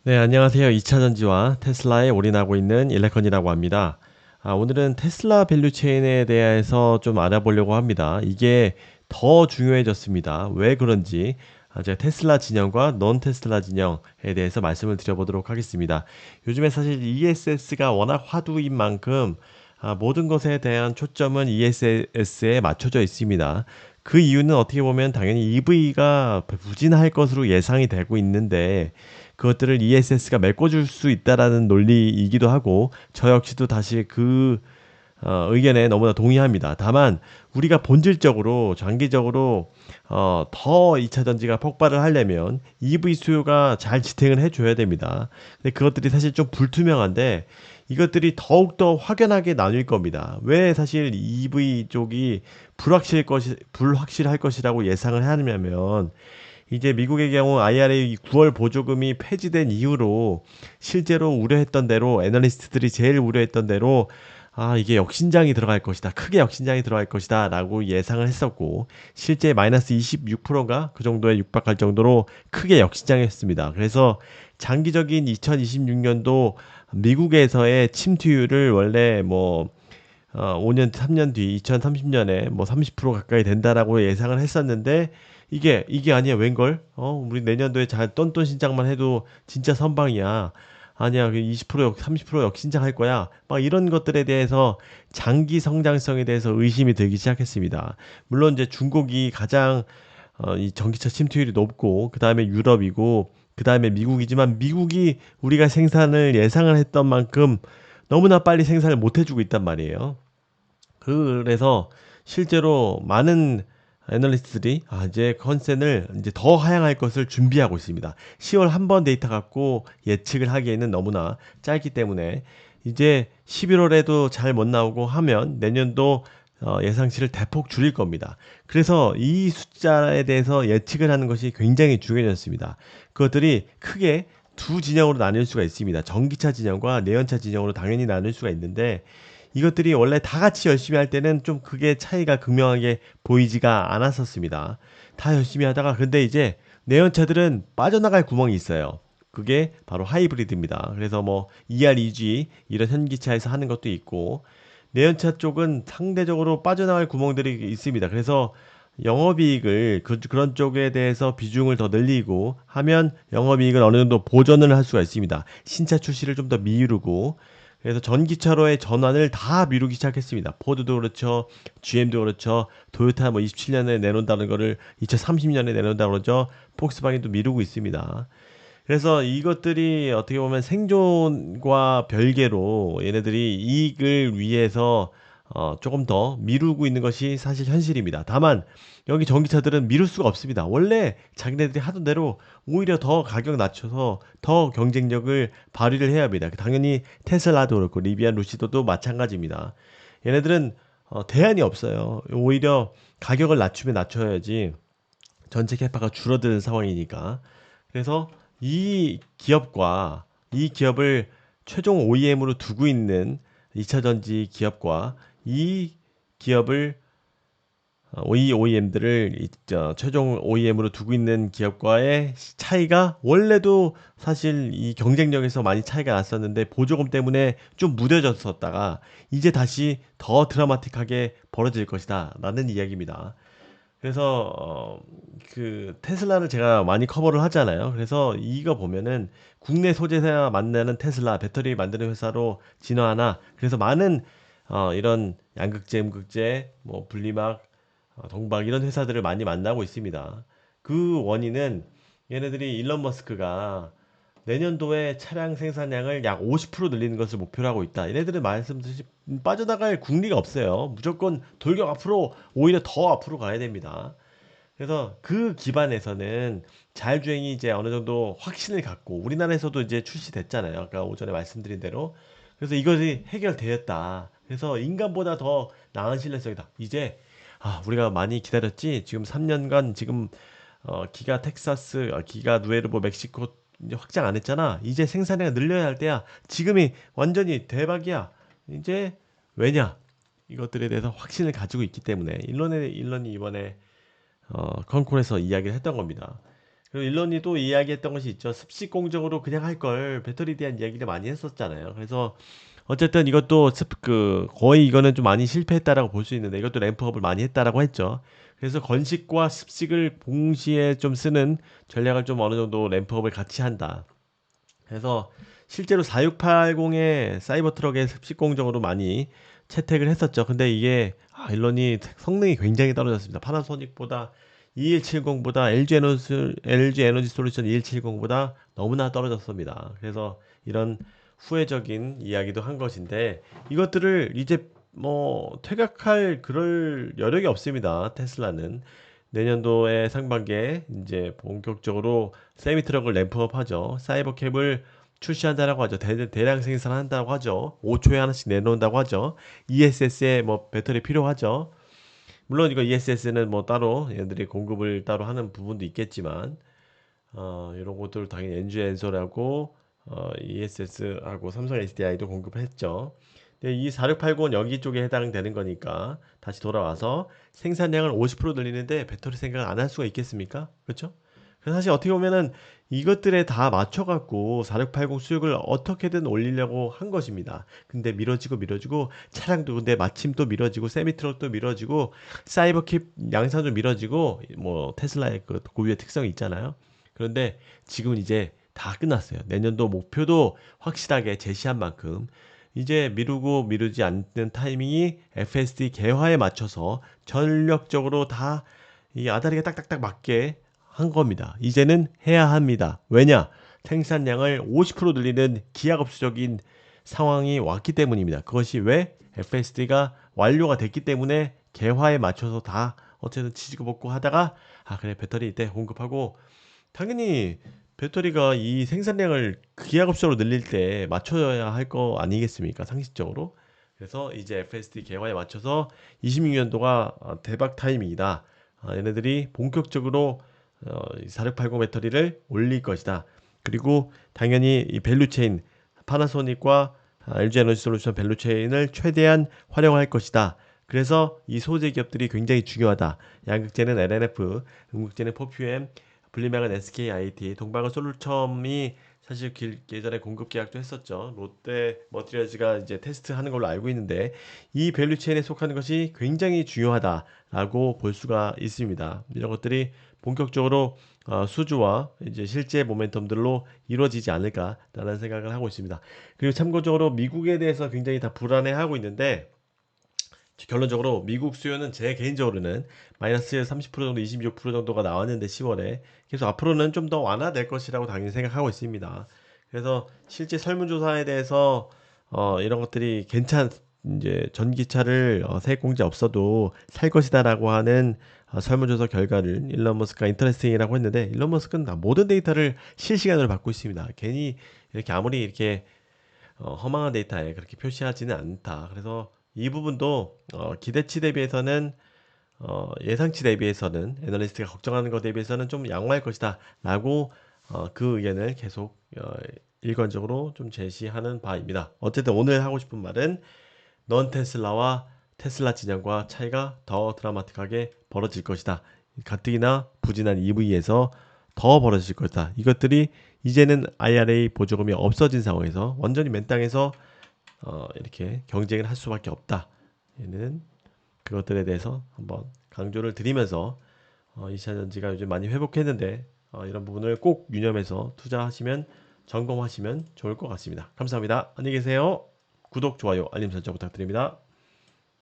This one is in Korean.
네, 안녕하세요. 2차 전지와 테슬라에 올인하고 있는 일레컨이라고 합니다. 오늘은 테슬라 밸류체인에 대해서 좀 알아보려고 합니다. 이게 더 중요해졌습니다. 왜 그런지 제가 테슬라 진영과 넌 테슬라 진영에 대해서 말씀을 드려보도록 하겠습니다. 요즘에 사실 ESS가 워낙 화두인 만큼 모든 것에 대한 초점은 ESS에 맞춰져 있습니다. 그 이유는 어떻게 보면 당연히 EV가 부진할 것으로 예상이 되고 있는데 그것들을 ESS가 메꿔줄 수 있다라는 논리이기도 하고 저 역시도 다시 그 의견에 너무나 동의합니다. 다만 우리가 본질적으로 장기적으로 더 2차 전지가 폭발을 하려면 EV 수요가 잘 지탱을 해줘야 됩니다. 근데 그것들이 사실 좀 불투명한데 이것들이 더욱더 확연하게 나뉠 겁니다. 왜 사실 EV 쪽이 불확실할 것이라고 예상을 하냐면 이제 미국의 경우 IRA 9월 보조금이 폐지된 이후로 실제로 우려했던 대로 애널리스트들이 제일 우려했던 대로 이게 역신장이 들어갈 것이다. 크게 역신장이 들어갈 것이다. 라고 예상을 했었고 실제 마이너스 26%가 그 정도에 육박할 정도로 크게 역신장했습니다. 그래서 장기적인 2026년도 미국에서의 침투율을 원래 5년, 3년 뒤 2030년에 뭐 30% 가까이 된다라고 예상을 했었는데 이게 아니야 웬걸? 우리 내년도에 잘 똔똔 신장만 해도 진짜 선방이야. 아니야 그 20% 30% 역신장할 거야. 막 이런 것들에 대해서 장기 성장성에 대해서 의심이 들기 시작했습니다. 물론 이제 중국이 가장 이 전기차 침투율이 높고 그 다음에 유럽이고 그 다음에 미국이지만 미국이 우리가 생산을 예상을 했던 만큼 너무나 빨리 생산을 못 해주고 있단 말이에요. 그래서 실제로 많은 애널리스트들이 이제 컨센을 이제 더 하향할 것을 준비하고 있습니다. 10월 한 번 데이터 갖고 예측을 하기에는 너무나 짧기 때문에 이제 11월에도 잘 못 나오고 하면 내년도 예상치를 대폭 줄일 겁니다. 그래서 이 숫자에 대해서 예측을 하는 것이 굉장히 중요해졌습니다. 그것들이 크게 두 진영으로 나뉠 수가 있습니다. 전기차 진영과 내연차 진영으로 당연히 나눌 수가 있는데 이것들이 원래 다 같이 열심히 할 때는 좀 그게 차이가 극명하게 보이지가 않았었습니다. 다 열심히 하다가 근데 이제 내연차들은 빠져나갈 구멍이 있어요. 그게 바로 하이브리드입니다. 그래서 뭐 ER2G 이런 현기차에서 하는 것도 있고 내연차 쪽은 상대적으로 빠져나갈 구멍들이 있습니다. 그래서 영업이익을 그런 쪽에 대해서 비중을 더 늘리고 하면 영업이익을 어느 정도 보전을 할 수가 있습니다. 신차 출시를 좀 더 미루고 그래서 전기차로의 전환을 다 미루기 시작했습니다. 포드도 그렇죠. GM도 그렇죠. 토요타 뭐 27년에 내놓는다는 거를 2030년에 내놓는다고 그러죠. 폭스바겐도 미루고 있습니다. 그래서 이것들이 어떻게 보면 생존과 별개로 얘네들이 이익을 위해서 조금 더 미루고 있는 것이 사실 현실입니다. 다만 여기 전기차들은 미룰 수가 없습니다. 원래 자기네들이 하던 대로 오히려 더 가격 낮춰서 더 경쟁력을 발휘를 해야 합니다. 당연히 테슬라도 그렇고 리비안 루시도도 마찬가지입니다. 얘네들은 대안이 없어요. 오히려 가격을 낮추면 낮춰야지 전체 캐파가 줄어드는 상황이니까. 그래서 이 기업을 최종 OEM으로 두고 있는 2차 전지 기업과 이 기업을 이 OEM들을 최종 OEM으로 두고 있는 기업과의 차이가 원래도 사실 이 경쟁력에서 많이 차이가 났었는데 보조금 때문에 좀 무뎌졌었다가 이제 다시 더 드라마틱하게 벌어질 것이다 라는 이야기입니다. 그래서 그 테슬라를 제가 많이 커버를 하잖아요. 그래서 이거 보면은 국내 소재사 만나는 테슬라 배터리 만드는 회사로 진화하나 그래서 많은 이런 양극재, 음극재, 뭐 분리막, 동박 이런 회사들을 많이 만나고 있습니다. 그 원인은 얘네들이 일론 머스크가 내년도에 차량 생산량을 약 50% 늘리는 것을 목표로 하고 있다. 얘네들은 말씀드렸듯이 빠져나갈 국리가 없어요. 무조건 돌격 앞으로 오히려 더 앞으로 가야 됩니다. 그래서 그 기반에서는 자율주행이 이제 어느 정도 확신을 갖고 우리나라에서도 이제 출시됐잖아요. 아까 오전에 말씀드린 대로. 그래서 이것이 해결되었다. 그래서 인간보다 더 나은 신뢰성이다. 이제 우리가 많이 기다렸지. 지금 3년간 지금 기가 텍사스, 기가 누에르보 멕시코 이제 확장 안 했잖아. 이제 생산량을 늘려야 할 때야. 지금이 완전히 대박이야. 이제 왜냐? 이것들에 대해서 확신을 가지고 있기 때문에 일론이 이번에 컨콜에서 이야기를 했던 겁니다. 그리고 일론이 또 이야기했던 것이 있죠. 습식 공정으로 그냥 할 걸 배터리에 대한 이야기를 많이 했었잖아요. 그래서 어쨌든 이것도 거의 이거는 좀 많이 실패했다라고 볼 수 있는데 이것도 램프업을 많이 했다라고 했죠. 그래서 건식과 습식을 동시에 좀 쓰는 전략을 좀 어느 정도 램프업을 같이 한다. 그래서 실제로 4680의 사이버 트럭의 습식 공정으로 많이 채택을 했었죠. 근데 이게 일론이 성능이 굉장히 떨어졌습니다. 파나소닉보다 2170보다 LG 에너지 솔루션 2170보다 너무나 떨어졌습니다. 그래서 이런 후회적인 이야기도 한 것인데 이것들을 이제 뭐 퇴각할 그럴 여력이 없습니다. 테슬라는 내년도에 상반기에 이제 본격적으로 세미 트럭을 램프업 하죠. 사이버캡을 출시한다라고 하죠. 대량 생산한다고 하죠. 5초에 하나씩 내놓는다고 하죠. ESS에 뭐 배터리 필요하죠. 물론 이거 ESS는 뭐 따로 얘들이 공급을 따로 하는 부분도 있겠지만 이런 것들 당연히 엔주 엔솔하고 ESS하고 삼성 SDI도 공급했죠. 근데 이 4680은 여기 쪽에 해당되는 거니까 다시 돌아와서 생산량을 50% 늘리는데 배터리 생각을 안 할 수가 있겠습니까? 그렇죠? 그래서 사실 어떻게 보면은 이것들에 다 맞춰갖고 4680 수익을 어떻게든 올리려고 한 것입니다. 근데 미뤄지고 차량도 근데 마침 또 미뤄지고 세미트럭도 미뤄지고 사이버킵 양산도 미뤄지고 뭐 테슬라의 그 고유의 특성이 있잖아요. 그런데 지금은 이제 다 끝났어요. 내년도 목표도 확실하게 제시한 만큼 이제 미루지 않는 타이밍이 FSD 개화에 맞춰서 전력적으로 다 이 아다리가 딱딱딱 맞게 한 겁니다. 이제는 해야 합니다. 왜냐? 생산량을 50% 늘리는 기하급수적인 상황이 왔기 때문입니다. 그것이 왜? FSD가 완료가 됐기 때문에 개화에 맞춰서 다 어쨌든 치고 먹고 하다가 그래 배터리 이때 공급하고 당연히 배터리가 이 생산량을 기하급수로 늘릴 때 맞춰야 할 거 아니겠습니까? 상식적으로. 그래서 이제 FSD 개화에 맞춰서 26년도가 대박 타이밍이다. 얘네들이 본격적으로 4680 배터리를 올릴 것이다. 그리고 당연히 이 밸류체인 파나소닉과 LG 에너지 솔루션 밸류체인을 최대한 활용할 것이다. 그래서 이 소재 기업들이 굉장히 중요하다. 양극재는 LNF, 음극재는 퍼퓸, 분리막은 SK IT, 동방은 솔루첨이 사실 예전에 공급 계약도 했었죠. 롯데 머티리얼즈가 이제 테스트하는 걸로 알고 있는데 이 밸류체인에 속하는 것이 굉장히 중요하다라고 볼 수가 있습니다. 이런 것들이 본격적으로 수주와 이제 실제 모멘텀들로 이루어지지 않을까라는 생각을 하고 있습니다. 그리고 참고적으로 미국에 대해서 굉장히 다 불안해하고 있는데 결론적으로 미국 수요는 제 개인적으로는 마이너스 30% 정도, 26% 정도가 나왔는데 10월에 계속 앞으로는 좀 더 완화될 것이라고 당연히 생각하고 있습니다. 그래서 실제 설문조사에 대해서 이런 것들이 이제 전기차를 세액공제 없어도 살 것이다라고 하는 설문조사 결과를 일론 머스크가 인터레스팅이라고 했는데 일론 머스크는 모든 데이터를 실시간으로 받고 있습니다. 괜히 이렇게 아무리 이렇게 허망한 데이터에 그렇게 표시하지는 않다. 그래서 이 부분도 기대치 대비해서는 예상치 대비해서는 애널리스트가 걱정하는 것 대비해서는 좀 양호할 것이다 라고 그 의견을 계속 일관적으로 좀 제시하는 바입니다. 어쨌든 오늘 하고 싶은 말은 넌 테슬라와 테슬라 진영과 차이가 더 드라마틱하게 벌어질 것이다. 가뜩이나 부진한 EV에서 더 벌어질 것이다. 이것들이 이제는 IRA 보조금이 없어진 상황에서 완전히 맨 땅에서 이렇게 경쟁을 할 수밖에 없다. 얘는 그것들에 대해서 한번 강조를 드리면서 2차전지가 요즘 많이 회복했는데 이런 부분을 꼭 유념해서 투자하시면 점검하시면 좋을 것 같습니다. 감사합니다. 안녕히 계세요. 구독, 좋아요, 알림 설정 부탁드립니다.